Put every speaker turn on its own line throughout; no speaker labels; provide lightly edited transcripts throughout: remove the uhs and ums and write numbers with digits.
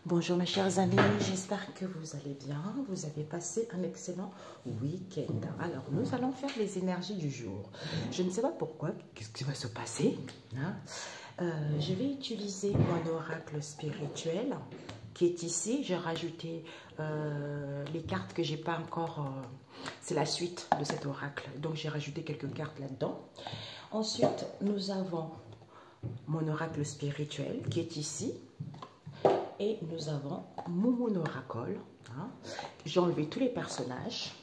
Bonjour mes chers amis, j'espère que vous allez bien, vous avez passé un excellent week-end. Alors nous allons faire les énergies du jour. Je ne sais pas pourquoi, qu'est-ce qui va se passer, hein? Je vais utiliser mon oracle spirituel qui est ici. J'ai rajouté les cartes que j'ai pas encore, c'est la suite de cet oracle, donc j'ai rajouté quelques cartes là-dedans. Ensuite nous avons mon oracle spirituel qui est ici. Et nous avons mon oracle. Hein. J'ai enlevé tous les personnages.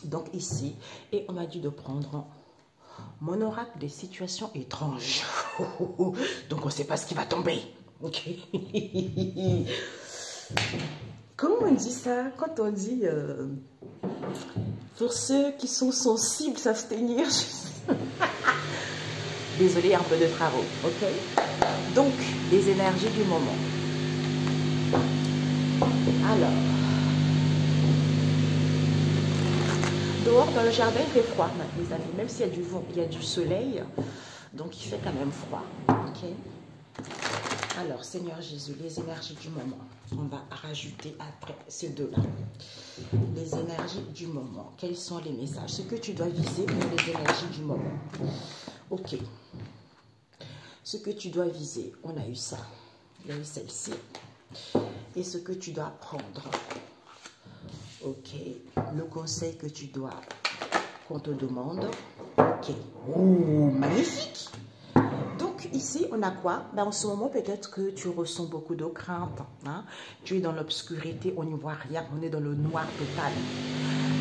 Donc ici. Et on m'a dit de prendre mon oracle des situations étranges. Donc on ne sait pas ce qui va tomber. Ok. Comment on dit ça? Quand on dit pour ceux qui sont sensibles, s'abstenir. Désolée, un peu de travaux. Ok. Donc, les énergies du moment. Alors, dehors dans le jardin il fait froid, mes amis, même s'il y a du vent, il y a du soleil, donc il fait quand même froid. Ok. Alors, Seigneur Jésus, les énergies du moment, on va rajouter après ces deux-là. Les énergies du moment, quels sont les messages? Ce que tu dois viser pour les énergies du moment. Ok. Ce que tu dois viser, on a eu ça, il y a eu celle-ci. Et ce que tu dois prendre. Ok. Le conseil que tu dois, qu'on te demande. Ok. Oh, magnifique. Donc ici, on a quoi? Ben, en ce moment, peut-être que tu ressens beaucoup de crainte. Hein? Tu es dans l'obscurité, on n'y voit rien. On est dans le noir total.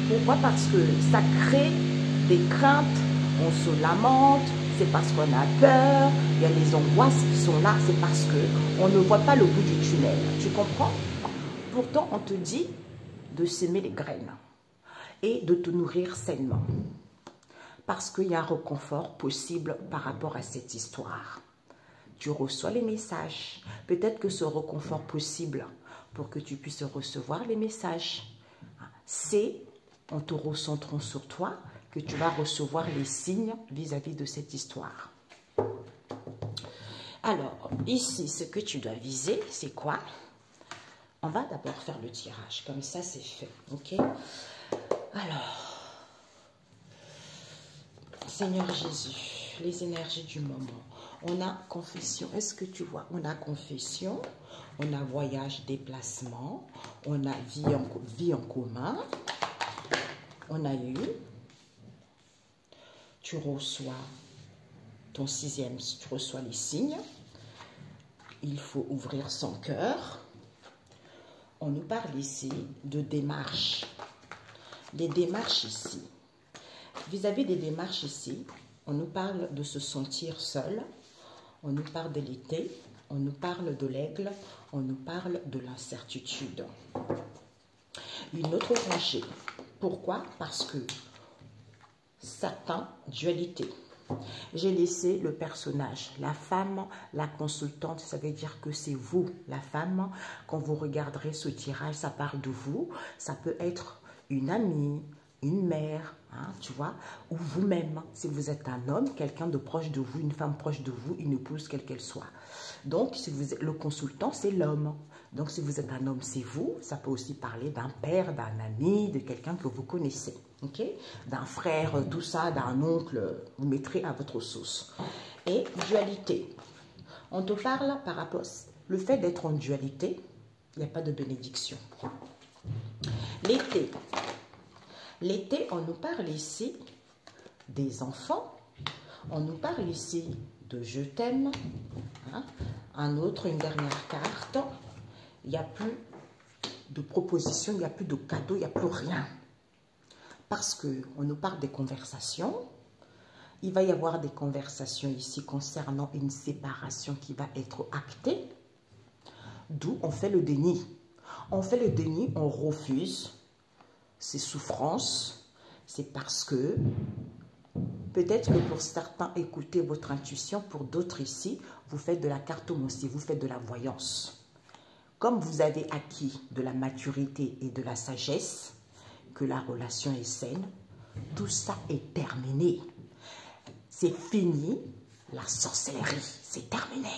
Pourquoi? Parce que ça crée des craintes. On se lamente. C'est parce qu'on a peur, il y a les angoisses qui sont là, c'est parce qu'on ne voit pas le bout du tunnel. Tu comprends? Pourtant, on te dit de s'aimer les graines et de te nourrir sainement. Parce qu'il y a un réconfort possible par rapport à cette histoire. Tu reçois les messages. Peut-être que ce réconfort possible pour que tu puisses recevoir les messages, c'est en te recentrant sur toi que tu vas recevoir les signes vis-à-vis de cette histoire. Alors, ici, ce que tu dois viser, c'est quoi? On va d'abord faire le tirage, comme ça c'est fait, ok? Alors, Seigneur Jésus, les énergies du moment. On a confession, est-ce que tu vois? On a confession, on a voyage, déplacement, on a vie en commun, on a eu... Tu reçois ton sixième, tu reçois les signes. Il faut ouvrir son cœur. On nous parle ici de démarches. Des démarches ici. Vis-à-vis des démarches ici, on nous parle de se sentir seul. On nous parle de l'été. On nous parle de l'aigle. On nous parle de l'incertitude. Une autre rangée. Pourquoi? Parce que Satan, dualité. J'ai laissé le personnage, la femme, la consultante, ça veut dire que c'est vous, la femme. Quand vous regarderez ce tirage, ça parle de vous. Ça peut être une amie, une mère, hein, tu vois, ou vous-même. Si vous êtes un homme, quelqu'un de proche de vous, une femme proche de vous, une épouse, quelle qu'elle soit. Donc, si vous êtes le consultant, c'est l'homme. Donc, si vous êtes un homme, c'est vous. Ça peut aussi parler d'un père, d'un ami, de quelqu'un que vous connaissez. Okay? D'un frère, tout ça, d'un oncle. Vous mettrez à votre sauce. Et dualité. On te parle par rapport... Le fait d'être en dualité, il n'y a pas de bénédiction. L'été. L'été, on nous parle ici des enfants. On nous parle ici de je t'aime. Hein? Une dernière carte. Il n'y a plus de propositions, il n'y a plus de cadeaux, il n'y a plus rien. Parce qu'on nous parle des conversations. Il va y avoir des conversations ici concernant une séparation qui va être actée. D'où on fait le déni. On fait le déni, on refuse ces souffrances. C'est parce que, peut-être que pour certains, écoutez votre intuition. Pour d'autres ici, vous faites de la cartomancie, vous faites de la voyance. Comme vous avez acquis de la maturité et de la sagesse, que la relation est saine, tout ça est terminé. C'est fini, la sorcellerie, c'est terminé.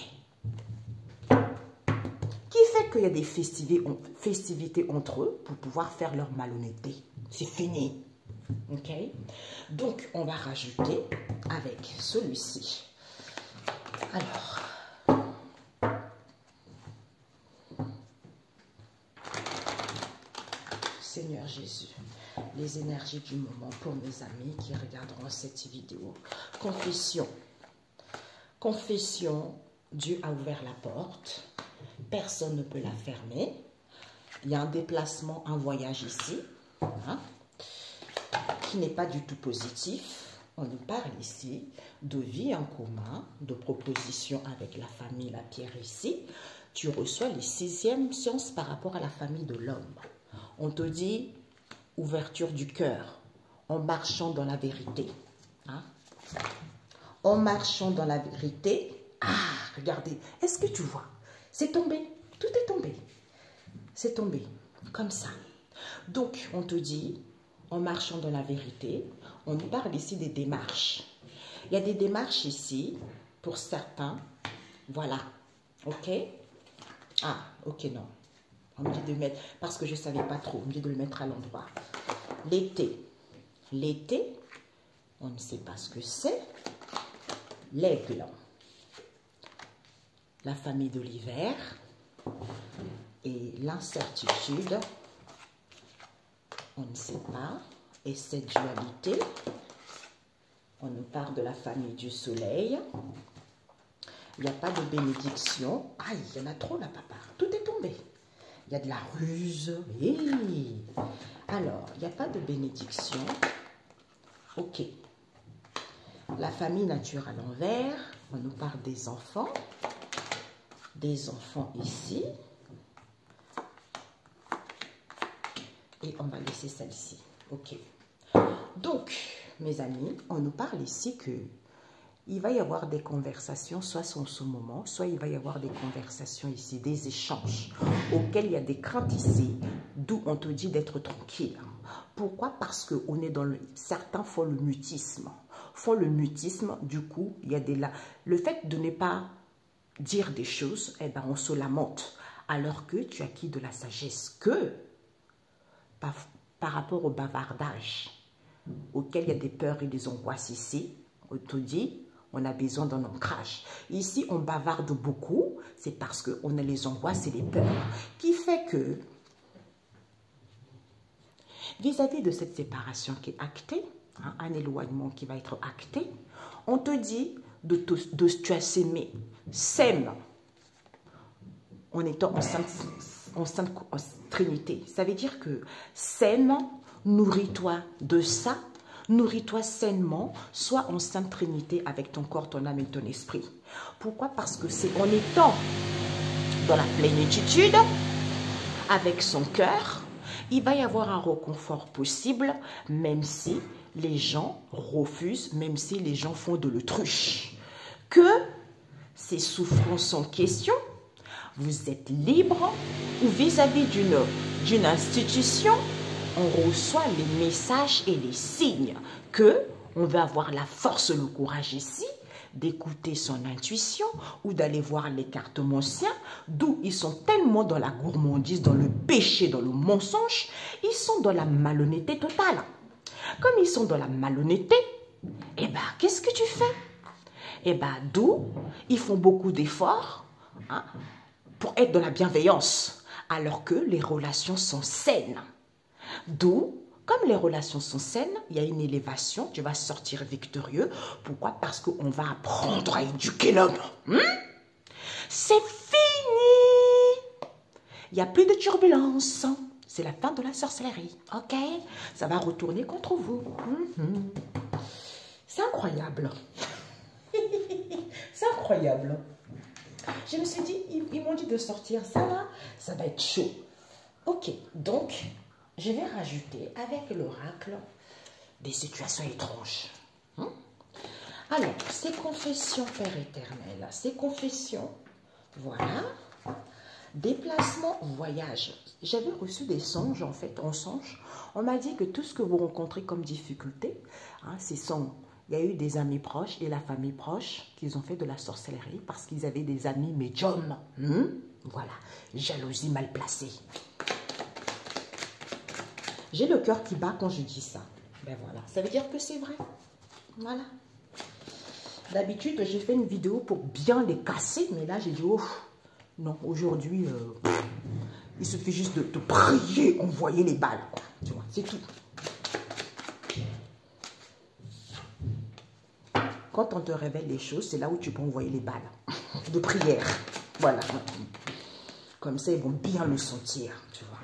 Qui fait fait qu'il y a des festivités entre eux pour pouvoir faire leur malhonnêteté. C'est fini. Ok? Donc, on va rajouter avec celui-ci. Alors, Seigneur Jésus, les énergies du moment pour mes amis qui regarderont cette vidéo. Confession. Confession, Dieu a ouvert la porte. Personne ne peut la fermer. Il y a un déplacement, un voyage ici, hein, qui n'est pas du tout positif. On nous parle ici de vie en commun, de proposition avec la famille, la pierre ici. Tu reçois les 6e sciences par rapport à la famille de l'homme. On te dit ouverture du cœur, en marchant dans la vérité. Hein? En marchant dans la vérité. Ah, regardez, est-ce que tu vois? C'est tombé, tout est tombé. C'est tombé, comme ça. Donc, on te dit, en marchant dans la vérité, on nous parle ici des démarches. Il y a des démarches ici, pour certains. Voilà, ok? Ah, ok, non. On me dit de mettre, parce que je ne savais pas trop, on me dit de le mettre à l'endroit. L'été. L'été, on ne sait pas ce que c'est. L'aigle. La famille de l'hiver. Et l'incertitude, on ne sait pas. Et cette dualité, on nous parle de la famille du soleil. Il n'y a pas de bénédiction. Aïe, il y en a trop là, papa. Tout est tombé. Il y a de la ruse. Hey. Alors, il n'y a pas de bénédiction. Ok. La famille nature à l'envers. On nous parle des enfants. Des enfants ici. Et on va laisser celle-ci. Ok. Donc, mes amis, on nous parle ici que il va y avoir des conversations, soit en ce moment, soit il va y avoir des conversations ici, des échanges auxquels il y a des craintes ici, d'où on te dit d'être tranquille. Pourquoi? Parce qu'on est dans le... Certains font le mutisme. Font le mutisme, du coup, il y a des... Le fait de ne pas dire des choses, eh ben, on se lamente. Alors que tu as acquis de la sagesse que, par rapport au bavardage, auquel il y a des peurs et des angoisses ici, on te dit... On a besoin d'un ancrage. Ici, on bavarde beaucoup. C'est parce qu'on a les angoisses et les peurs. Qui fait que, vis-à-vis de cette séparation qui est actée, hein, un éloignement qui va être acté, on te dit tu as s'aimer. Sème en étant en sainte Trinité. Ça veut dire que sème, nourris-toi de ça. Nourris-toi sainement, sois en sainte Trinité avec ton corps, ton âme et ton esprit. Pourquoi? Parce que c'est en étant dans la plénitude, avec son cœur, il va y avoir un réconfort possible, même si les gens refusent, même si les gens font de l'autruche. Que ces souffrances en question, vous êtes libre ou vis-à-vis d'une institution, on reçoit les messages et les signes que on va avoir la force, le courage ici d'écouter son intuition ou d'aller voir les cartes anciens, d'où ils sont tellement dans la gourmandise, dans le péché, dans le mensonge, ils sont dans la malhonnêteté totale. Comme ils sont dans la malhonnêteté, eh ben, qu'est-ce que tu fais? Eh ben, d'où ils font beaucoup d'efforts, hein, pour être dans la bienveillance, alors que les relations sont saines. D'où, comme les relations sont saines, il y a une élévation, tu vas sortir victorieux. Pourquoi? Parce qu'on va apprendre à éduquer l'homme. C'est fini. Il n'y a plus de turbulence. C'est la fin de la sorcellerie, ok? Ça va retourner contre vous. C'est incroyable. C'est incroyable. Je me suis dit, ils m'ont dit de sortir ça là, ça va être chaud. Ok, donc... je vais rajouter avec l'oracle des situations étranges. Alors, ces confessions, Père éternel, ces confessions, voilà, déplacement, voyage. J'avais reçu des songes, en fait, en songe. On m'a dit que tout ce que vous rencontrez comme difficulté, hein, il y a eu des amis proches et la famille proche qui ont fait de la sorcellerie parce qu'ils avaient des amis médiums. Voilà, jalousie mal placée. J'ai le cœur qui bat quand je dis ça. Ben voilà, ça veut dire que c'est vrai. Voilà. D'habitude, j'ai fait une vidéo pour bien les casser, mais là, j'ai dit, oh, non, aujourd'hui, il suffit juste de te prier, envoyer les balles, quoi. Tu vois, c'est tout. Quand on te révèle les choses, c'est là où tu peux envoyer les balles de prière. Voilà. Comme ça, ils vont bien le sentir, tu vois.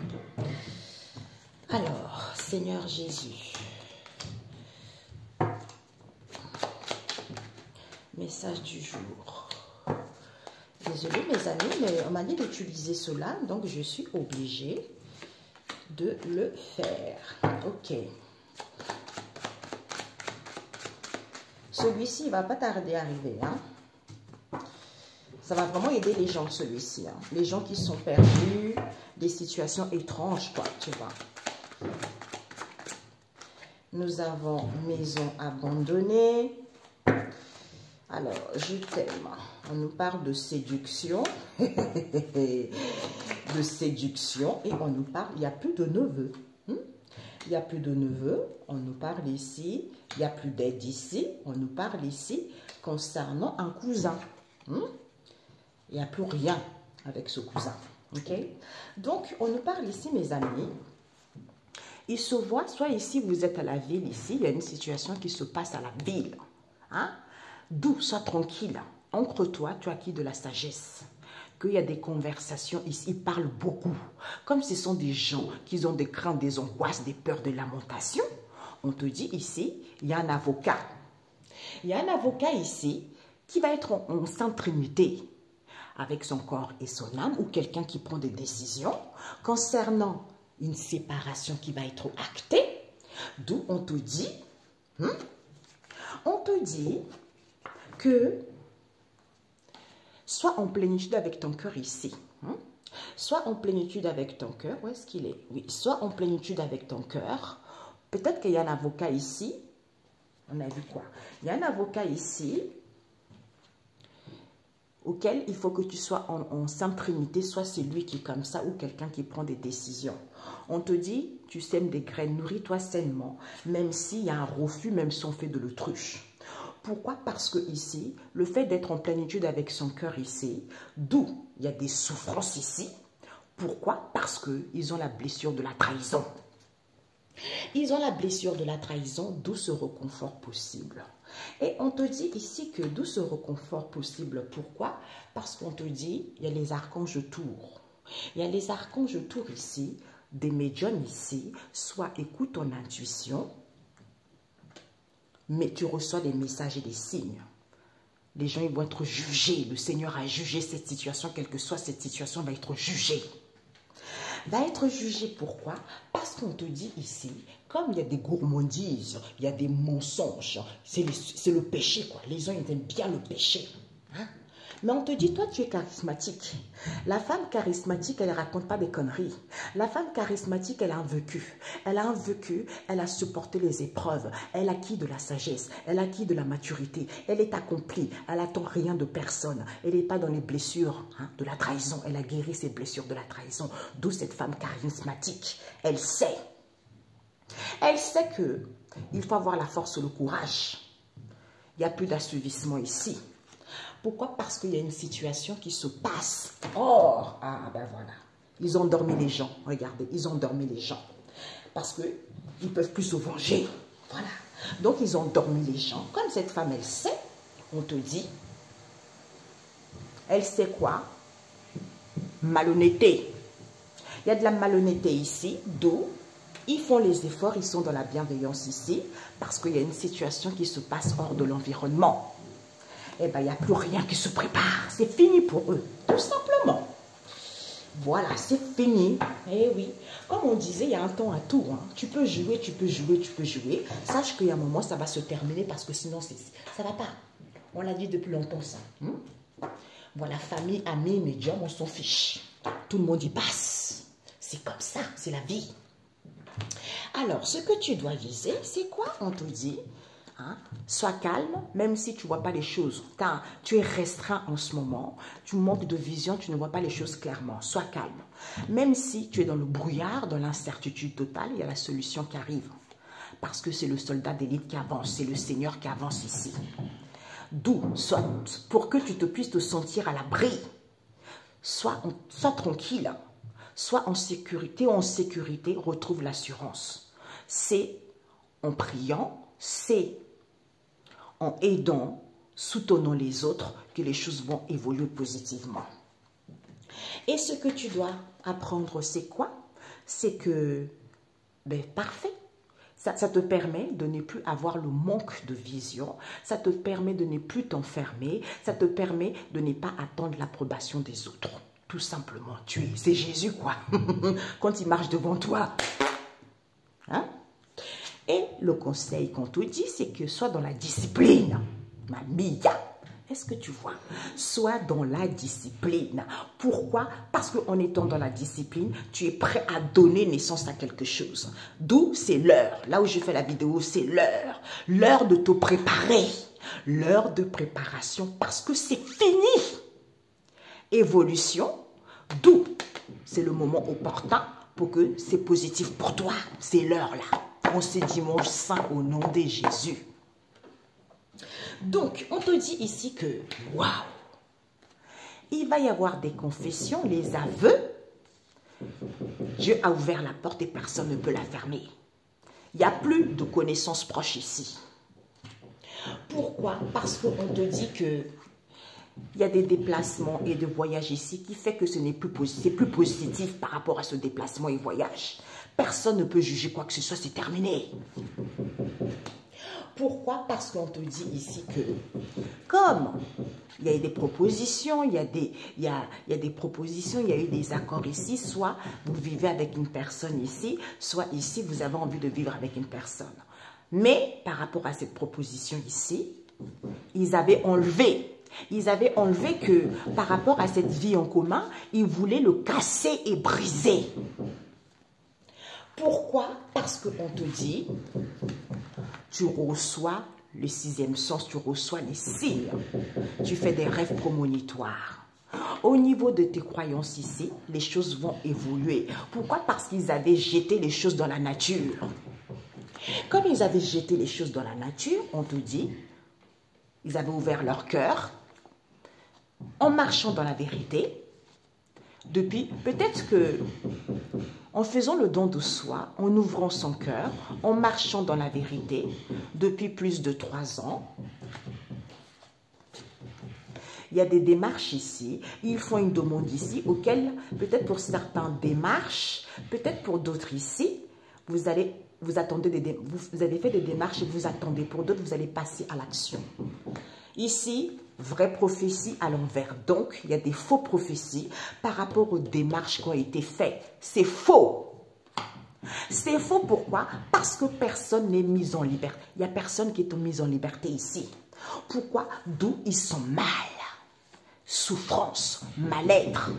Alors, Seigneur Jésus. Message du jour. Désolée mes amis, mais on m'a dit d'utiliser cela, donc je suis obligée de le faire. Ok. Celui-ci, il ne va pas tarder à arriver. Hein. Ça va vraiment aider les gens, celui-ci. Hein. Les gens qui sont perdus, des situations étranges, quoi, tu vois. Nous avons maison abandonnée. Alors, je t'aime. On nous parle de séduction. De séduction. Et on nous parle, il n'y a plus de neveux. Il n'y a plus de neveux. On nous parle ici. Il n'y a plus d'aide ici. On nous parle ici concernant un cousin. Il n'y a plus rien avec ce cousin. Ok? Donc, on nous parle ici, mes amis. Il se voit, soit ici, vous êtes à la ville, ici, il y a une situation qui se passe à la ville. Hein? D'où, sois tranquille. Entre-toi, tu as acquis de la sagesse. Qu'il y a des conversations ici, ils parlent beaucoup. Comme ce sont des gens qui ont des craintes, des angoisses, des peurs, des lamentations, on te dit ici, il y a un avocat. Il y a un avocat ici qui va être en sainte trinité avec son corps et son âme, ou quelqu'un qui prend des décisions concernant une séparation qui va être actée. D'où on te dit, que sois en plénitude avec ton cœur ici. Sois en plénitude avec ton cœur. Où est-ce qu'il est? Oui, sois en plénitude avec ton cœur. Peut-être qu'il y a un avocat ici. On a vu quoi? Il y a un avocat ici auquel il faut que tu sois en sainte trinité, soit c'est lui qui est comme ça ou quelqu'un qui prend des décisions. On te dit, tu sèmes des graines, nourris-toi sainement, même s'il y a un refus, même si on fait de l'autruche. Pourquoi? Parce que ici, le fait d'être en plénitude avec son cœur ici, d'où il y a des souffrances ici. Pourquoi? Parce qu'ils ont la blessure de la trahison. Ils ont la blessure de la trahison, d'où ce réconfort possible. Et on te dit ici que d'où ce réconfort possible. Pourquoi? Parce qu'on te dit, il y a les archanges autour. Il y a les archanges autour ici, des médiums ici, soit écoute ton intuition, mais tu reçois des messages et des signes. Les gens ils vont être jugés. Le Seigneur a jugé cette situation, quelle que soit cette situation, va être jugée. Va être jugé. Pourquoi? Parce qu'on te dit ici, comme il y a des gourmandises, il y a des mensonges, c'est le péché, quoi. Les gens, ils aiment bien le péché. Hein? Mais on te dit, toi, tu es charismatique. La femme charismatique, elle ne raconte pas des conneries. La femme charismatique, elle a un vécu. Elle a un vécu, elle a supporté les épreuves. Elle a acquis de la sagesse. Elle a acquis de la maturité. Elle est accomplie. Elle n'attend rien de personne. Elle n'est pas dans les blessures de la trahison. Elle a guéri ses blessures de la trahison. D'où cette femme charismatique. Elle sait. Elle sait qu'il faut avoir la force et le courage. Il n'y a plus d'assouvissement ici. Pourquoi? Parce qu'il y a une situation qui se passe. Or, ah ben voilà, ils ont dormi les gens. Regardez, ils ont dormi les gens. Parce qu'ils ne peuvent plus se venger. Voilà. Donc, ils ont dormi les gens. Comme cette femme, elle sait, on te dit, elle sait quoi? Malhonnêteté. Il y a de la malhonnêteté ici, d'où ils font les efforts, ils sont dans la bienveillance ici, parce qu'il y a une situation qui se passe hors de l'environnement. Eh bien, il n'y a plus rien qui se prépare. C'est fini pour eux, tout simplement. Voilà, c'est fini. Eh oui, comme on disait, il y a un temps à tout. Hein. Tu peux jouer, tu peux jouer, tu peux jouer. Sache qu'il y a un moment, ça va se terminer parce que sinon, ça ne va pas. On l'a dit depuis longtemps, ça. Voilà, famille, amis, médiums, on s'en fiche. Tout le monde y passe. C'est comme ça, c'est la vie. Alors, ce que tu dois viser, c'est quoi? On te dit, Hein? Sois calme, même si tu ne vois pas les choses. Car tu es restreint en ce moment, tu manques de vision, tu ne vois pas les choses clairement. Sois calme. Même si tu es dans le brouillard, dans l'incertitude totale, il y a la solution qui arrive. Parce que c'est le soldat d'élite qui avance, c'est le Seigneur qui avance ici. D'où, soit pour que tu te puisses te sentir à l'abri, sois tranquille, sois en sécurité, retrouve l'assurance. C'est en priant, c'est en aidant, soutenant les autres que les choses vont évoluer positivement. Et ce que tu dois apprendre, c'est quoi? C'est que, parfait. Ça te permet de ne plus avoir le manque de vision, ça te permet de ne plus t'enfermer, ça te permet de ne pas attendre l'approbation des autres. Tout simplement, c'est Jésus quoi, quand il marche devant toi. Hein? Et le conseil qu'on te dit, c'est que sois dans la discipline. Mamia, est-ce que tu vois? Sois dans la discipline. Pourquoi? Parce qu'en étant dans la discipline, tu es prêt à donner naissance à quelque chose. D'où c'est l'heure. Là où je fais la vidéo, c'est l'heure. L'heure de te préparer. L'heure de préparation parce que c'est fini. Évolution. D'où c'est le moment opportun pour que c'est positif pour toi. C'est l'heure là. On ce dimanche saint au nom de Jésus. Donc, on te dit ici que, waouh, il va y avoir des confessions, les aveux. Dieu a ouvert la porte et personne ne peut la fermer. Il n'y a plus de connaissances proches ici. Pourquoi? Parce qu'on te dit que il y a des déplacements et des voyages ici qui fait que ce n'est plus positif, c'est plus positif par rapport à ce déplacement et voyage. Personne ne peut juger quoi que ce soit, c'est terminé. Pourquoi? Parce qu'on te dit ici que, comme il y a eu des propositions, il y a des propositions, il y a eu des accords ici, soit vous vivez avec une personne ici, soit ici vous avez envie de vivre avec une personne. Mais par rapport à cette proposition ici, ils avaient enlevé que par rapport à cette vie en commun, ils voulaient le casser et briser. Pourquoi? Parce qu'on te dit, tu reçois le sixième sens, tu reçois les signes. Tu fais des rêves prémonitoires. Au niveau de tes croyances ici, les choses vont évoluer. Pourquoi? Parce qu'ils avaient jeté les choses dans la nature. Comme ils avaient jeté les choses dans la nature, on te dit, ils avaient ouvert leur cœur en marchant dans la vérité. Depuis, peut-être que en faisant le don de soi, en ouvrant son cœur, en marchant dans la vérité, depuis plus de 3 ans, il y a des démarches ici, ils font une demande ici, auxquelles, peut-être pour certains démarches, peut-être pour d'autres ici, vous avez fait des démarches et vous attendez. Pour d'autres, vous allez passer à l'action. Ici, vraie prophétie à l'envers. Donc, il y a des faux prophéties par rapport aux démarches qui ont été faites. C'est faux. C'est faux, pourquoi? Parce que personne n'est mis en liberté. Il n'y a personne qui est mis en liberté ici. Pourquoi? D'où ils sont mal. Souffrance, mal-être.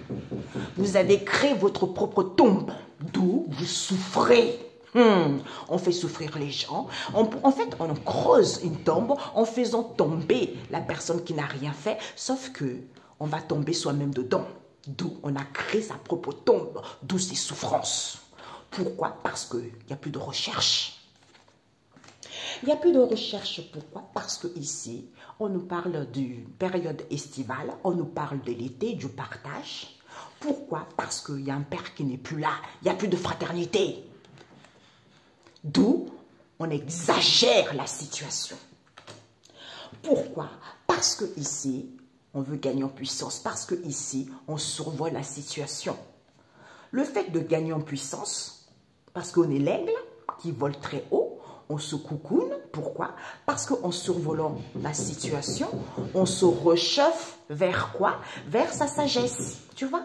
Vous avez créé votre propre tombe. D'où vous souffrez. On fait souffrir les gens. En fait, on creuse une tombe en faisant tomber la personne qui n'a rien fait, sauf que on va tomber soi-même dedans. D'où on a créé sa propre tombe, d'où ces souffrances. Pourquoi? Parce qu'il n'y a plus de recherche. Il n'y a plus de recherche. Pourquoi? Parce que ici, on nous parle d'une période estivale, on nous parle de l'été, du partage. Pourquoi? Parce qu'il y a un père qui n'est plus là. Il n'y a plus de fraternité. D'où on exagère la situation. Pourquoi? Parce que ici, on veut gagner en puissance. Parce que ici, on survole la situation. Le fait de gagner en puissance, parce qu'on est l'aigle qui vole très haut, on se coucoune. Pourquoi? Parce qu'en survolant la situation, on se réchauffe vers quoi? Vers sa sagesse. Tu vois?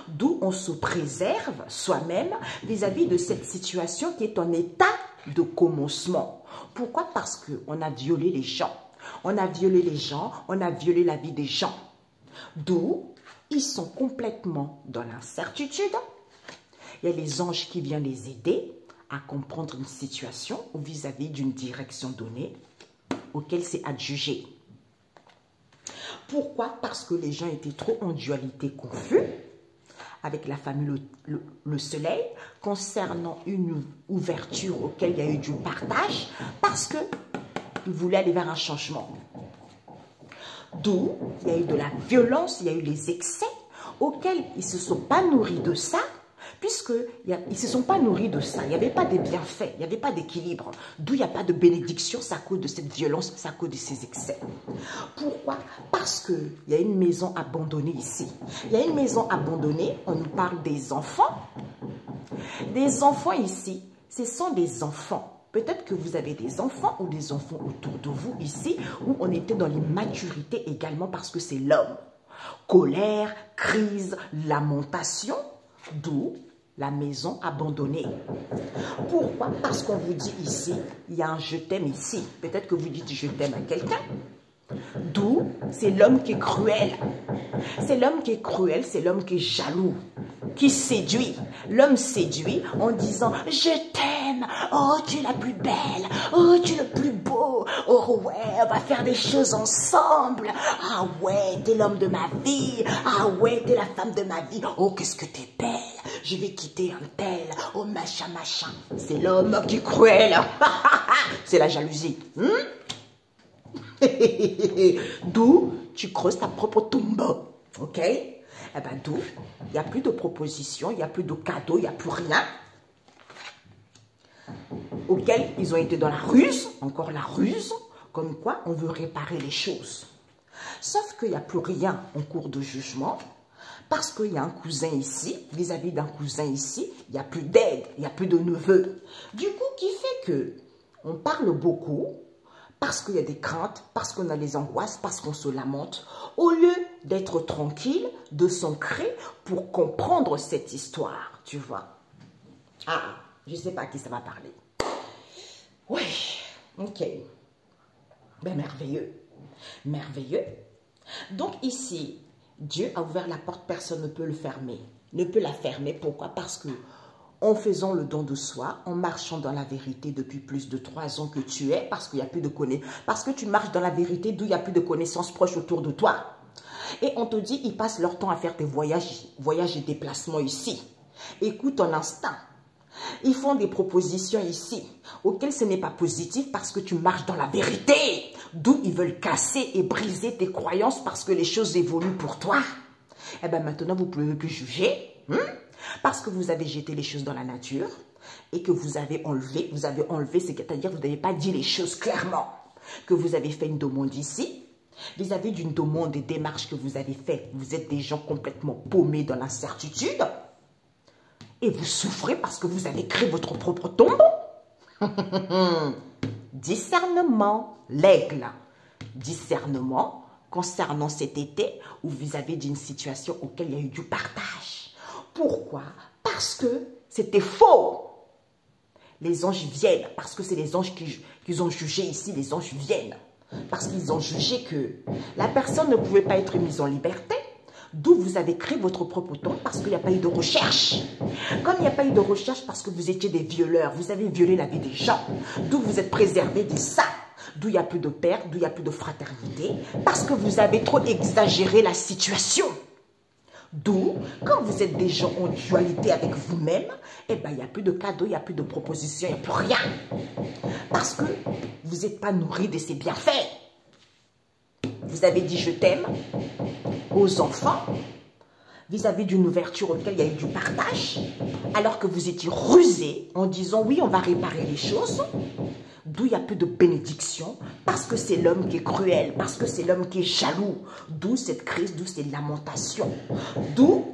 D'où on se préserve soi-même vis-à-vis de cette situation qui est en état de commencement. Pourquoi? Parce qu'on a violé les gens. On a violé les gens, on a violé la vie des gens. D'où ils sont complètement dans l'incertitude. Il y a les anges qui viennent les aider à comprendre une situation vis-à-vis d'une direction donnée. auquel c'est adjugé. Pourquoi? Parce que les gens étaient trop en dualité confus avec la famille le soleil concernant une ouverture auquel il y a eu du partage parce qu'ils voulaient aller vers un changement. D'où il y a eu de la violence, il y a eu les excès auxquels ils ne se sont pas nourris de ça, puisqu'ils ne se sont pas nourris de ça. Il n'y avait pas de bienfaits, il n'y avait pas d'équilibre. D'où il n'y a pas de bénédiction, c'est à cause de cette violence, c'est à cause de ces excès. Pourquoi? Parce qu'il y a une maison abandonnée ici. Il y a une maison abandonnée, on nous parle des enfants. Des enfants ici, ce sont des enfants. Peut-être que vous avez des enfants ou des enfants autour de vous ici où on était dans l'immaturité également parce que c'est l'homme. Colère, crise, lamentation, d'où la maison abandonnée. Pourquoi? Parce qu'on vous dit ici, il y a un je t'aime ici. Peut-être que vous dites je t'aime à quelqu'un. D'où c'est l'homme qui est cruel. C'est l'homme qui est cruel, c'est l'homme qui est jaloux, qui séduit. L'homme séduit en disant « Je t'aime, oh tu es la plus belle, oh tu es le plus beau, oh ouais, on va faire des choses ensemble, ah ouais, t'es l'homme de ma vie, ah ouais, t'es la femme de ma vie, oh qu'est-ce que t'es belle, je vais quitter un tel, oh machin machin. » C'est l'homme qui est cruel, c'est la jalousie. D'où tu creuses ta propre tombe. Ok? Eh bien, d'où il n'y a plus de propositions, il n'y a plus de cadeaux, il n'y a plus rien. Auquel ils ont été dans la ruse, encore la ruse, comme quoi on veut réparer les choses. Sauf qu'il n'y a plus rien en cours de jugement, parce qu'il y a un cousin ici, vis-à-vis d'un cousin ici, il n'y a plus d'aide, il n'y a plus de neveu. Du coup, qui fait que on parle beaucoup, parce qu'il y a des craintes, parce qu'on a les angoisses, parce qu'on se lamente, au lieu d'être tranquille, de s'ancrer pour comprendre cette histoire, tu vois. Ah, je ne sais pas à qui ça va parler. Oui, ok. Ben merveilleux, merveilleux. Donc ici, Dieu a ouvert la porte, personne ne peut le fermer. Ne peut la fermer, pourquoi? Parce que en faisant le don de soi, en marchant dans la vérité depuis plus de 3 ans que tu es, parce qu'il n'y a plus de connaissances, parce que tu marches dans la vérité d'où il n'y a plus de connaissances proches autour de toi. Et on te dit, ils passent leur temps à faire tes voyages et déplacements ici. Écoute ton instinct. Ils font des propositions ici, auxquelles ce n'est pas positif parce que tu marches dans la vérité. D'où ils veulent casser et briser tes croyances parce que les choses évoluent pour toi. Eh bien maintenant, vous ne pouvez plus juger. Parce que vous avez jeté les choses dans la nature et que vous avez enlevé, c'est-à-dire que vous n'avez pas dit les choses clairement, que vous avez fait une demande ici, vis-à-vis d'une demande et démarche que vous avez faite, vous êtes des gens complètement paumés dans l'incertitude et vous souffrez parce que vous avez créé votre propre tombe. Discernement, l'aigle. Discernement concernant cet été où vous avez d'une situation auquel il y a eu du partage. Pourquoi? Parce que c'était faux. Les anges viennent, parce que c'est les anges qu'ils ont jugé ici, les anges viennent. Parce qu'ils ont jugé que la personne ne pouvait pas être mise en liberté, d'où vous avez créé votre propre tombe parce qu'il n'y a pas eu de recherche. Comme il n'y a pas eu de recherche parce que vous étiez des violeurs, vous avez violé la vie des gens, d'où vous êtes préservés de ça. D'où il n'y a plus de père, d'où il n'y a plus de fraternité, parce que vous avez trop exagéré la situation. D'où, quand vous êtes des gens en dualité avec vous-même, eh ben, il n'y a plus de cadeaux, il n'y a plus de propositions, il n'y a plus rien. Parce que vous n'êtes pas nourri de ces bienfaits. Vous avez dit je t'aime aux enfants, vis-à-vis d'une ouverture auquel il y a eu du partage, alors que vous étiez rusé en disant oui, on va réparer les choses. D'où il n'y a plus de bénédiction, parce que c'est l'homme qui est cruel, parce que c'est l'homme qui est jaloux. D'où cette crise, d'où ces lamentations. D'où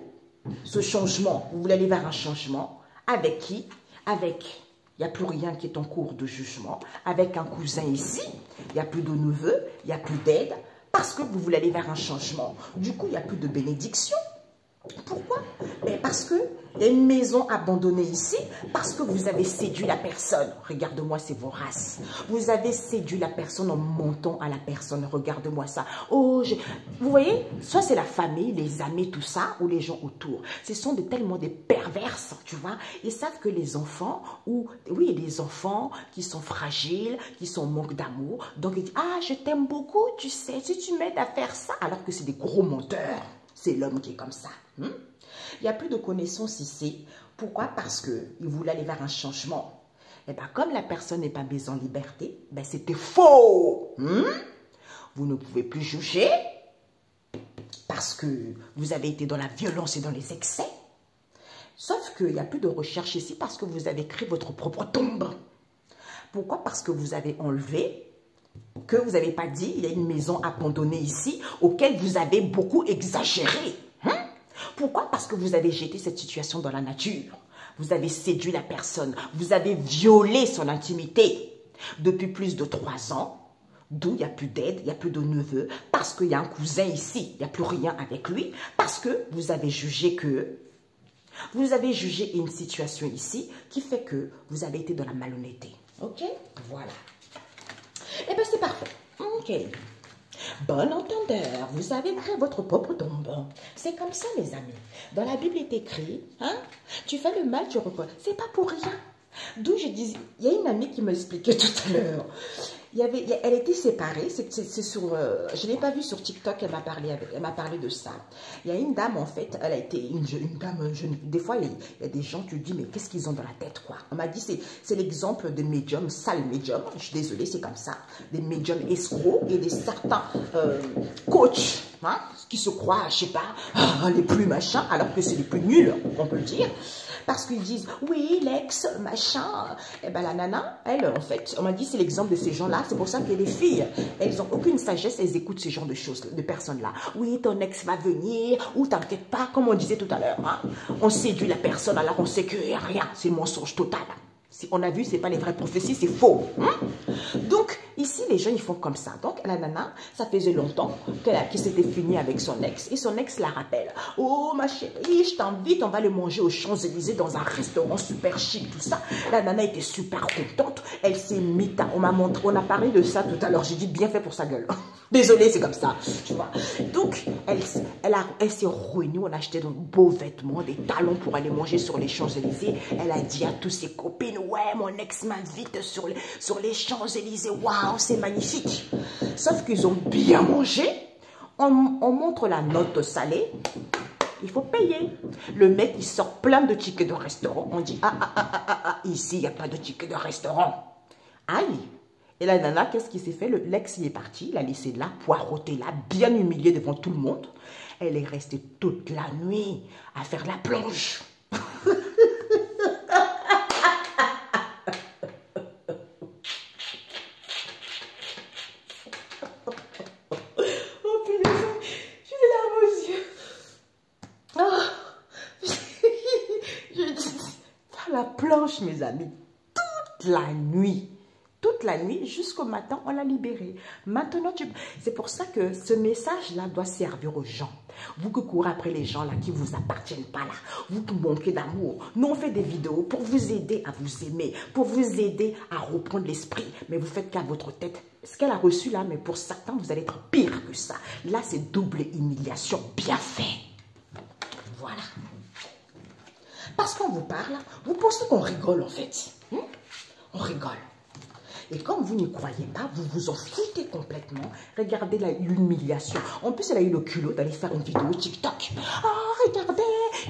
ce changement. Vous voulez aller vers un changement. Avec qui? Avec, il n'y a plus rien qui est en cours de jugement. Avec un cousin ici, il n'y a plus de neveu, il n'y a plus d'aide, parce que vous voulez aller vers un changement. Du coup, il n'y a plus de bénédiction. Pourquoi? Parce que il y a une maison abandonnée ici, parce que vous avez séduit la personne. Regarde-moi, c'est vorace. Vous avez séduit la personne en mentant à la personne. Regarde-moi ça. Oh, vous voyez, soit c'est la famille, les amis, tout ça, ou les gens autour. Ce sont tellement des perverses, tu vois. Ils savent que les enfants, oui, les enfants qui sont fragiles, qui sont en manque d'amour. Donc, ils disent, ah, je t'aime beaucoup, tu sais, si tu m'aides à faire ça, alors que c'est des gros menteurs. C'est l'homme qui est comme ça. Il n'y a plus de connaissances ici. Pourquoi? Parce qu'il voulait aller vers un changement. Et bien, comme la personne n'est pas mise en liberté, ben c'était faux. Vous ne pouvez plus juger parce que vous avez été dans la violence et dans les excès. Sauf qu'il n'y a plus de recherche ici parce que vous avez créé votre propre tombe. Pourquoi? Parce que vous avez enlevé, que vous n'avez pas dit, il y a une maison abandonnée ici auquel vous avez beaucoup exagéré. Pourquoi? Parce que vous avez jeté cette situation dans la nature. Vous avez séduit la personne. Vous avez violé son intimité. Depuis plus de 3 ans, d'où il n'y a plus d'aide, il n'y a plus de neveu, parce qu'il y a un cousin ici, il n'y a plus rien avec lui, parce que vous avez jugé une situation ici qui fait que vous avez été dans la malhonnêteté. Ok? Voilà. Eh bien, c'est parfait. Ok. Bon entendeur, vous avez créé votre propre tombe. C'est comme ça, mes amis. Dans la Bible, il est écrit, tu fais le mal, tu reprends. C'est pas pour rien. D'où je dis, il y a une amie qui m'expliquait tout à l'heure. Elle était séparée, c'est sur, je ne l'ai pas vu sur TikTok, elle m'a parlé de ça. Il y a une dame, en fait, elle a été une dame jeune. Des fois, il y a des gens, tu te dis, mais qu'est-ce qu'ils ont dans la tête, quoi. On m'a dit, c'est l'exemple de médiums, sales médiums, je suis désolée, c'est comme ça, des médiums escrocs et des certains coachs, qui se croient, je sais pas, les plus machins, alors que c'est les plus nuls, on peut le dire. Parce qu'ils disent, oui, l'ex, machin. Et bien, la nana, elle, en fait, on m'a dit, c'est l'exemple de ces gens-là. C'est pour ça que les filles, elles n'ont aucune sagesse, elles écoutent ce genre de choses, de personnes-là. Oui, ton ex va venir, ou t'inquiète pas, comme on disait tout à l'heure. On séduit la personne, alors on sait qu'il n'y a rien. C'est le mensonge total. Si on a vu, ce n'est pas les vraies prophéties, c'est faux. Donc, ici, les gens, ils font comme ça. Donc, la nana, ça faisait longtemps qu'elle s'était finie avec son ex. Et son ex la rappelle. Oh, ma chérie, je t'invite, on va le manger aux Champs-Élysées dans un restaurant super chic, tout ça. La nana était super contente. Elle s'est mise à... On a parlé de ça tout à l'heure. J'ai dit bien fait pour sa gueule. Désolée, c'est comme ça, tu vois. Donc, elle s'est ruinée. On a acheté de beaux vêtements, des talons pour aller manger sur les Champs-Élysées. Elle a dit à tous ses copines, ouais, mon ex m'invite sur les Champs-Élysées. Waouh, c'est magnifique. Sauf qu'ils ont bien mangé. On montre la note salée. Il faut payer. Le mec, il sort plein de tickets de restaurant. On dit, ici, il n'y a pas de tickets de restaurant. Aïe. Et la nana, qu'est-ce qui s'est fait? L'ex, il est parti, il a laissé là, poireauté là, bien humilié devant tout le monde. Elle est restée toute la nuit à faire la planche. La planche, mes amis, toute la nuit. Toute la nuit, jusqu'au matin, on l'a libérée. Maintenant, c'est pour ça que ce message-là doit servir aux gens. Vous qui courez après les gens là qui ne vous appartiennent pas là, vous qui manquez d'amour. Nous, on fait des vidéos pour vous aider à vous aimer, pour vous aider à reprendre l'esprit. Mais vous faites qu'à votre tête. Ce qu'elle a reçu là, mais pour certains, vous allez être pire que ça. Là, c'est double humiliation. Bien fait. Voilà. Parce qu'on vous parle, vous pensez qu'on rigole en fait. On rigole. Et comme vous n'y croyez pas, vous vous en foutez complètement. Regardez l'humiliation. En plus, elle a eu le culot d'aller faire une vidéo TikTok. Oh, regardez,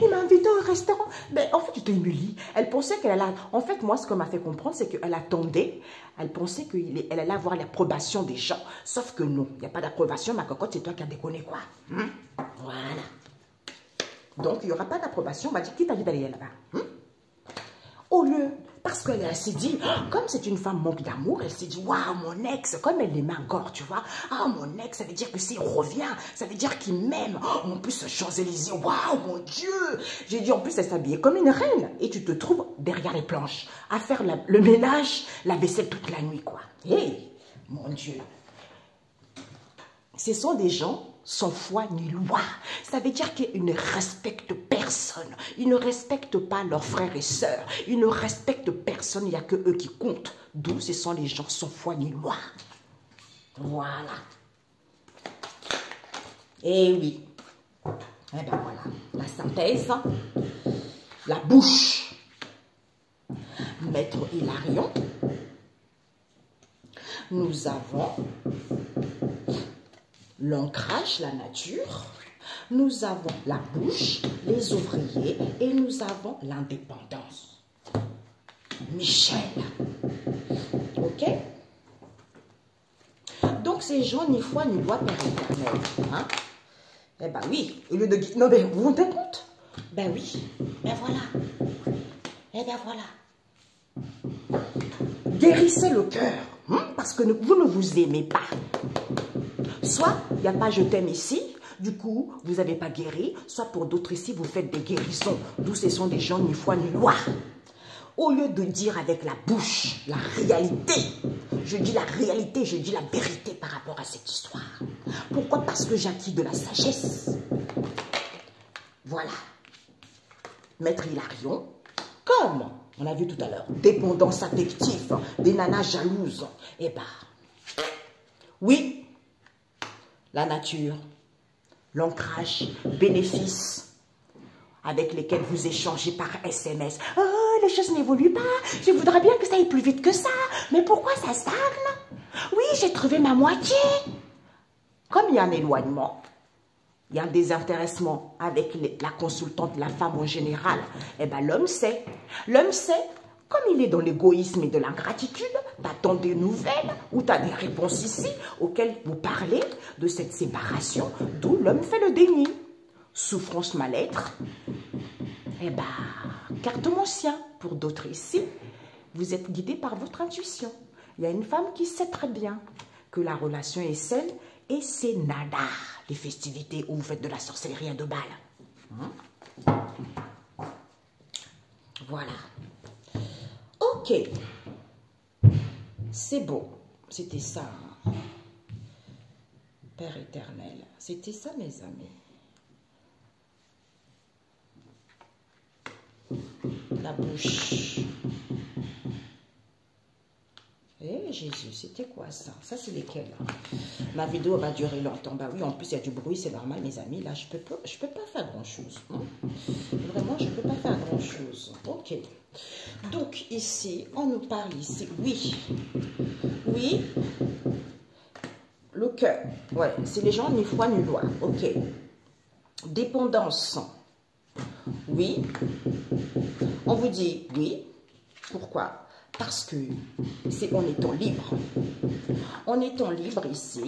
il m'a invité au restaurant. Mais en fait, tu t'humilies. Elle pensait qu'elle allait... En fait, moi, ce qu'on m'a fait comprendre, c'est qu'elle attendait. Elle pensait qu'elle allait avoir l'approbation des gens. Sauf que non, il n'y a pas d'approbation. Ma cocotte, c'est toi qui as déconné, quoi. Voilà. Donc, il n'y aura pas d'approbation. On va dire, qui t'a dit d'aller là-bas? Au lieu, parce qu'elle s'est dit, comme c'est une femme manque d'amour, elle s'est dit, waouh, mon ex, comme elle l'aimait encore, tu vois. Ah, mon ex, ça veut dire que s'il revient, ça veut dire qu'il m'aime. En plus, Champs-Élysées, waouh, mon Dieu. J'ai dit, en plus, elle s'habillait comme une reine. Et tu te trouves derrière les planches, à faire le ménage, la vaisselle toute la nuit, quoi. Hey, mon Dieu. Ce sont des gens sans foi ni loi. Ça veut dire qu'ils ne respectent personne. Ils ne respectent pas leurs frères et sœurs. Ils ne respectent personne. Il n'y a que eux qui comptent. D'où ce sont les gens sans foi ni loi. Voilà. Et oui. Eh bien voilà. La synthèse. La bouche. Maître Hilarion. Nous avons l'ancrage, la nature, nous avons la bouche, les ouvriers et nous avons l'indépendance. Michel. Ok? Donc ces gens, ni foi ni loi, Père éternel. Hein? Eh ben oui, au lieu de... Non mais vous vous rendez compte? Ben oui, ben voilà. Eh ben voilà. Guérissez le cœur, hein? Parce que vous ne vous aimez pas. Soit il n'y a pas je t'aime ici, du coup vous n'avez pas guéri, soit pour d'autres ici vous faites des guérisons, d'où ce sont des gens ni foi ni loi. Au lieu de dire avec la bouche la réalité, je dis la réalité, je dis la vérité par rapport à cette histoire. Pourquoi? Parce que j'ai acquis de la sagesse. Voilà. Maître Hilarion, comme on a vu tout à l'heure, dépendance affective, des nanas jalouses, eh ben, oui, la nature, l'ancrage, bénéfices avec lesquels vous échangez par SMS. Oh, les choses n'évoluent pas, je voudrais bien que ça aille plus vite que ça, mais pourquoi ça stagne? Oui, j'ai trouvé ma moitié. Comme il y a un éloignement, il y a un désintéressement avec la consultante, la femme en général, eh bien l'homme sait. L'homme sait, comme il est dans l'égoïsme et de l'ingratitude, t'attends des nouvelles ou t'as des réponses ici auxquelles vous parlez de cette séparation, d'où l'homme fait le déni. Souffrance, mal-être, eh bien, carte sien. Pour d'autres ici, vous êtes guidé par votre intuition. Il y a une femme qui sait très bien que la relation est saine et c'est nada, les festivités où vous faites de la sorcellerie à 2 balles. Hein? Voilà. Ok. C'est beau. C'était ça. Hein? Père éternel. C'était ça, mes amis. La bouche. Eh Jésus, c'était quoi ça? Ça, c'est lesquels? Ma vidéo va durer longtemps. Bah oui, en plus, il y a du bruit, c'est normal, mes amis. Là, je peux pas faire grand-chose. Hein? Vraiment, je peux pas faire grand-chose. Ok. Donc, ici, on nous parle ici. Oui. Oui. Le cœur. Ouais, c'est les gens ni foi ni loi. Ok. Dépendance. Oui. On vous dit oui. Pourquoi? Parce que c'est en étant libre. En étant libre ici,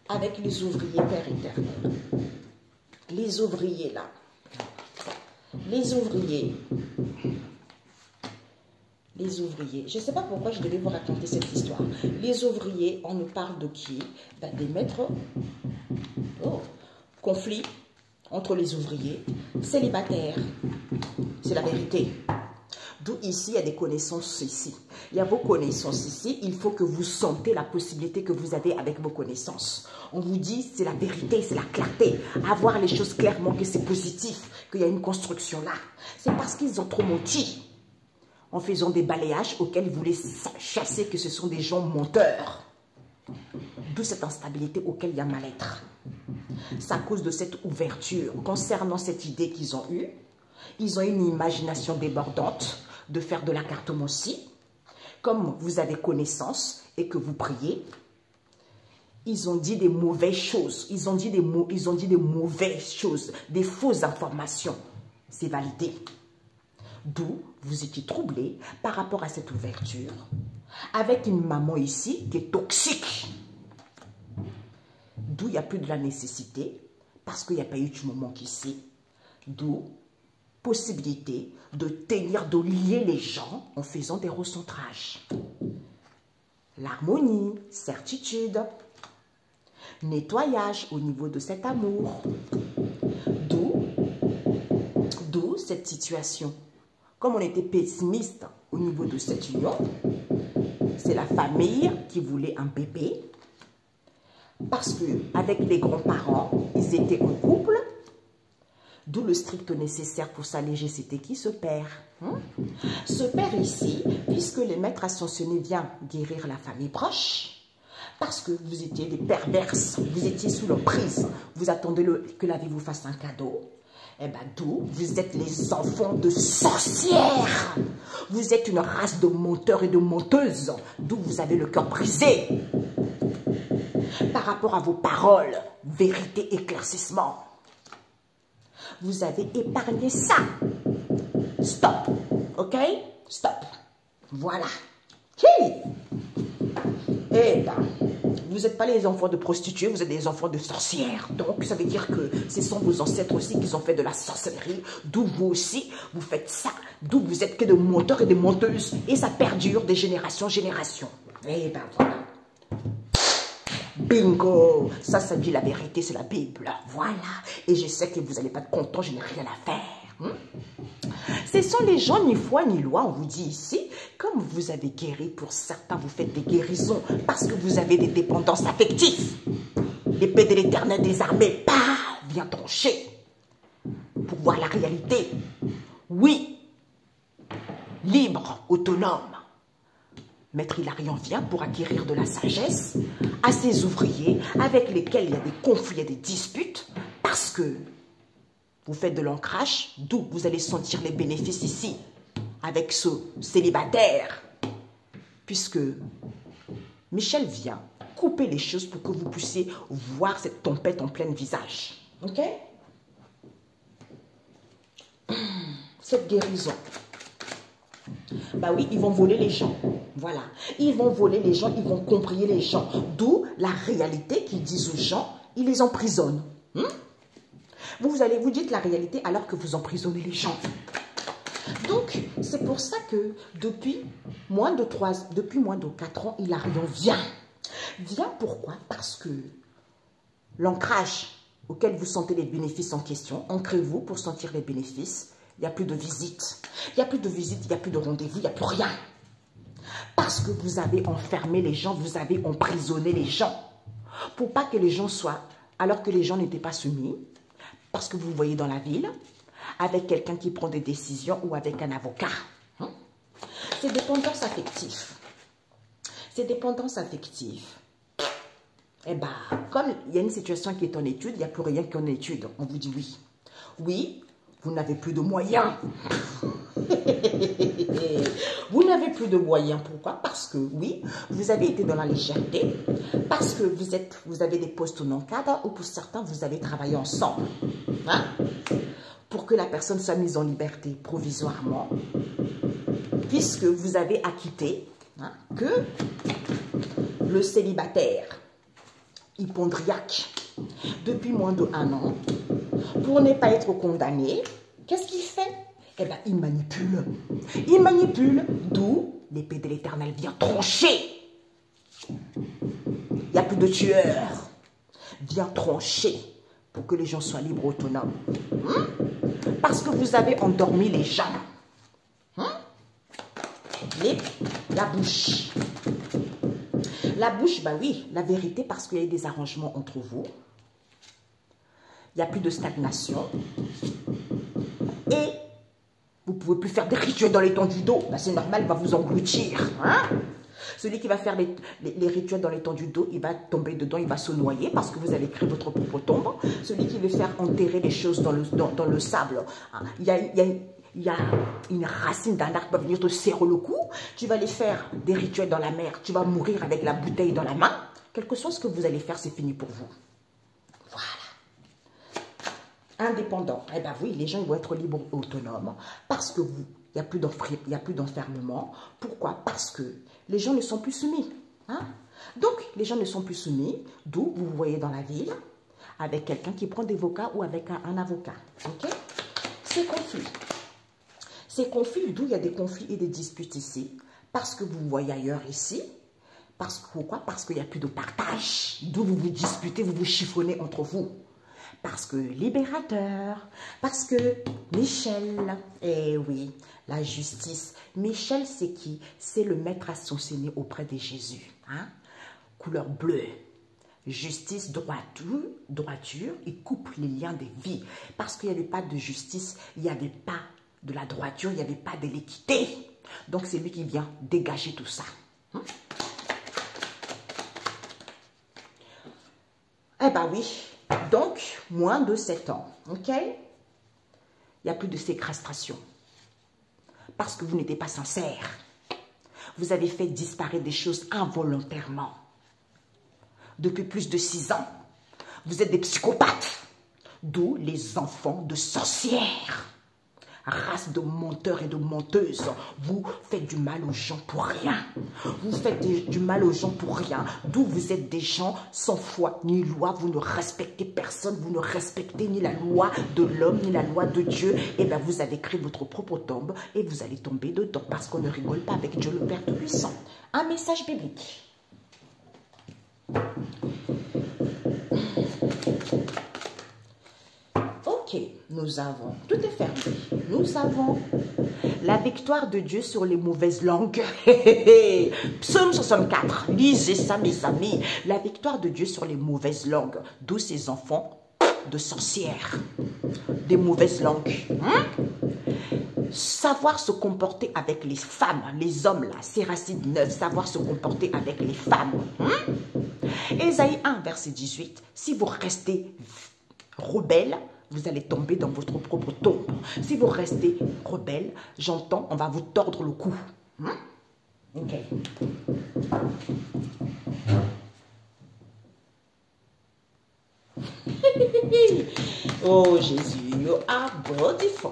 avec les ouvriers, Père éternel. Les ouvriers là. Les ouvriers. Les ouvriers. Je ne sais pas pourquoi je devais vous raconter cette histoire. Les ouvriers, on nous parle de qui? Ben, des maîtres. Oh. Conflit entre les ouvriers. Célibataires. C'est la vérité. D'où ici, il y a des connaissances ici. Il y a vos connaissances ici. Il faut que vous sentez la possibilité que vous avez avec vos connaissances. On vous dit, c'est la vérité, c'est la clarté. Avoir les choses clairement, que c'est positif, qu'il y a une construction là. C'est parce qu'ils ont trop menti. En faisant des balayages auxquels ils voulaient chasser que ce sont des gens menteurs. D'où cette instabilité auquel il y a mal-être. C'est à cause de cette ouverture. Concernant cette idée qu'ils ont eue, ils ont une imagination débordante de faire de la cartomancie. Comme vous avez connaissance et que vous priez, ils ont dit des mauvaises choses. Ils ont dit des mauvaises choses, des fausses informations. C'est validé. D'où vous étiez troublé par rapport à cette ouverture. Avec une maman ici qui est toxique. D'où il n'y a plus de la nécessité. Parce qu'il n'y a pas eu du moment ici. D'où possibilité de tenir, de lier les gens en faisant des recentrages. L'harmonie, certitude, nettoyage au niveau de cet amour. D'où cette situation. Comme on était pessimiste au niveau de cette union, c'est la famille qui voulait un bébé. Parce que avec les grands-parents, ils étaient en couple. D'où le strict nécessaire pour s'alléger, c'était qui? Ce père. Ce père ici, puisque le maître ascensionné vient guérir la famille proche, parce que vous étiez des perverses, vous étiez sous l'emprise, vous attendez que la vie vous fasse un cadeau, et bien d'où vous êtes les enfants de sorcières. Vous êtes une race de menteurs et de menteuses, d'où vous avez le cœur brisé. Par rapport à vos paroles, vérité, éclaircissement. Vous avez épargné ça. Stop. Ok? Stop. Voilà. Eh ben, vous n'êtes pas les enfants de prostituées, vous êtes des enfants de sorcières. Donc, ça veut dire que ce sont vos ancêtres aussi qui ont fait de la sorcellerie. D'où vous aussi, vous faites ça. D'où vous êtes que de menteurs et de menteuses. Et ça perdure de génération en génération. Eh ben, voilà. Bingo! Ça dit la vérité, c'est la Bible. Voilà. Et je sais que vous n'allez pas être content, je n'ai rien à faire. Ce sont les gens ni foi ni loi, on vous dit ici. Comme vous avez guéri, pour certains, vous faites des guérisons parce que vous avez des dépendances affectives. L'épée de l'Éternel des armées, vient trancher pour voir la réalité. Oui, libre, autonome. Maître Hilarion vient pour acquérir de la sagesse à ses ouvriers avec lesquels il y a des conflits, il y a des disputes, parce que vous faites de l'ancrage, d'où vous allez sentir les bénéfices ici, avec ce célibataire, puisque Michel vient couper les choses pour que vous puissiez voir cette tempête en plein visage. Ok? Cette guérison. Bah oui, ils vont voler les gens. Voilà. Ils vont voler les gens, ils vont comprir les gens. D'où la réalité qu'ils disent aux gens, ils les emprisonnent. Vous allez vous dire la réalité alors que vous emprisonnez les gens. Donc, c'est pour ça que depuis moins de 4 ans, Hilarion vient. Vient pourquoi? Parce que l'ancrage auquel vous sentez les bénéfices en question, ancrez-vous pour sentir les bénéfices. Il n'y a plus de visite. Il n'y a plus de visite, il n'y a plus de rendez-vous, il n'y a plus rien. Parce que vous avez enfermé les gens, vous avez emprisonné les gens. Pour pas que les gens soient, alors que les gens n'étaient pas soumis, parce que vous voyez dans la ville, avec quelqu'un qui prend des décisions ou avec un avocat. C'est dépendance affective. C'est dépendance affective. Eh bien, comme il y a une situation qui est en étude, il n'y a plus rien qu'en étude. On vous dit oui. Oui, vous n'avez plus de moyens. Vous n'avez plus de moyens. Pourquoi? Parce que oui, vous avez été dans la légèreté, parce que vous avez des postes non cadres, ou pour certains, vous avez travaillé ensemble. Pour que la personne soit mise en liberté provisoirement, puisque vous avez acquitté que le célibataire hypondriaque depuis moins de 1 an, pour ne pas être condamné, qu'est-ce qu'il fait? Eh bien, il manipule. Il manipule, d'où l'épée de l'Éternel vient trancher. Il n'y a plus de tueurs. Vient trancher pour que les gens soient libres, autonomes. Parce que vous avez endormi les gens. La bouche. La bouche, bah oui, la vérité, parce qu'il y a eu des arrangements entre vous. Il n'y a plus de stagnation. Et vous ne pouvez plus faire des rituels dans l'étendue d'eau. Ben, c'est normal, il va vous engloutir. Celui qui va faire les rituels dans l'étendue d'eau, il va tomber dedans, il va se noyer parce que vous avez créé votre propre tombe. Celui qui veut faire enterrer les choses dans le sable, il y a une racine d'un arbre qui va venir te serrer le cou. Tu vas aller faire des rituels dans la mer. Tu vas mourir avec la bouteille dans la main. Quelque chose ce que vous allez faire, c'est fini pour vous. Voilà. Indépendant. Eh bien oui, les gens ils vont être libres et autonomes parce que vous, il n'y a plus d'enfermement. Pourquoi? Parce que les gens ne sont plus soumis. Donc, les gens ne sont plus soumis, d'où vous voyez dans la ville, avec quelqu'un qui prend des avocats ou avec un avocat. Ok? C'est conflit. C'est conflit, d'où il y a des conflits et des disputes ici. Parce que vous voyez ailleurs ici. Pourquoi? Parce qu'il n'y a plus de partage. D'où vous vous disputez, vous vous chiffonnez entre vous. Parce que libérateur, parce que Michel, eh oui, la justice. Michel, c'est qui? C'est le maître ascensionné auprès de Jésus. Couleur bleue. justice, droiture, il coupe les liens des vies. Parce qu'il n'y avait pas de justice, il n'y avait pas de la droiture, il n'y avait pas de l'équité. Donc c'est lui qui vient dégager tout ça. Eh bien oui, donc moins de 7 ans, ok? Il n'y a plus de séquestration. Parce que vous n'étiez pas sincère. Vous avez fait disparaître des choses involontairement. Depuis plus de 6 ans, vous êtes des psychopathes. D'où les enfants de sorcières. Race de menteurs et de menteuses. Vous faites du mal aux gens pour rien. Vous faites du mal aux gens pour rien. D'où vous êtes des gens sans foi ni loi. Vous ne respectez personne. Vous ne respectez ni la loi de l'homme ni la loi de Dieu. Et bien vous avez créé votre propre tombe et vous allez tomber dedans parce qu'on ne rigole pas avec Dieu le Père Tout-Puissant. Un message biblique. Ok, nous avons, tout est fermé, nous avons la victoire de Dieu sur les mauvaises langues. Psaume 64, lisez ça mes amis. La victoire de Dieu sur les mauvaises langues, d'où ces enfants de sorcières, des mauvaises langues. Savoir se comporter avec les femmes, les hommes là, Séracide 9, savoir se comporter avec les femmes. Ésaïe 1, verset 18, si vous restez rebelles, vous allez tomber dans votre propre tombe. Si vous restez rebelle, j'entends, on va vous tordre le cou. Ok. Oh Jésus, you are beautiful.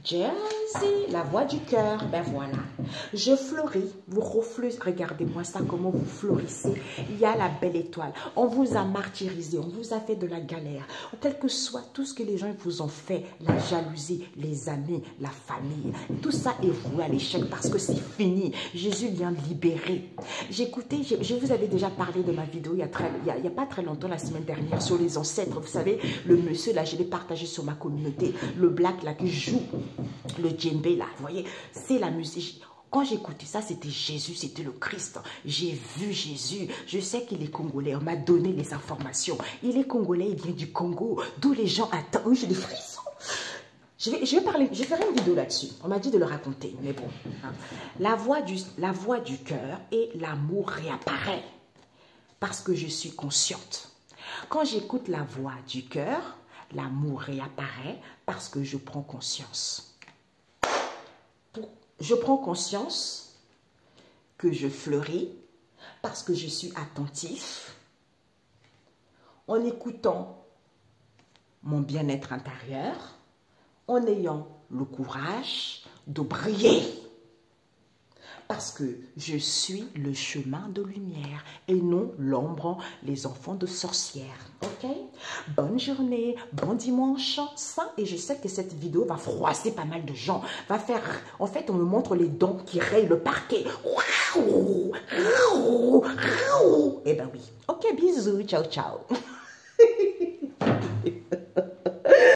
Jersey, la voix du cœur, ben voilà. Je fleuris, vous refleurissez, regardez-moi ça, comment vous fleurissez. Il y a la belle étoile. On vous a martyrisé, on vous a fait de la galère. Quel que soit tout ce que les gens vous ont fait, la jalousie, les amis, la famille, tout ça est voué à l'échec parce que c'est fini. Jésus vient libérer. J'écoutais, je vous avais déjà parlé de ma vidéo il y a pas très longtemps, la semaine dernière, sur les ancêtres. Vous savez, le monsieur là, je l'ai partagé sur ma communauté, le black là qui joue le djembé là, vous voyez, c'est la musique. Quand j'écoutais ça, c'était Jésus, c'était le Christ. J'ai vu Jésus. Je sais qu'il est congolais. On m'a donné les informations. Il est congolais, il vient du Congo. D'où les gens attendent. Oui, j'ai des frissons. Je ferai une vidéo là-dessus. On m'a dit de le raconter, mais bon. Hein. La voix du cœur et l'amour réapparaît parce que je suis consciente. Quand j'écoute la voix du cœur, l'amour réapparaît parce que je prends conscience. Je prends conscience que je fleuris parce que je suis attentif en écoutant mon bien-être intérieur, en ayant le courage de briller. Parce que je suis le chemin de lumière et non l'ombre, les enfants de sorcières. Ok? Bonne journée, bon dimanche saint. Et je sais que cette vidéo va froisser pas mal de gens. Va faire, en fait, on me montre les dents qui rayent le parquet. Eh ben oui. Ok, bisous, ciao, ciao.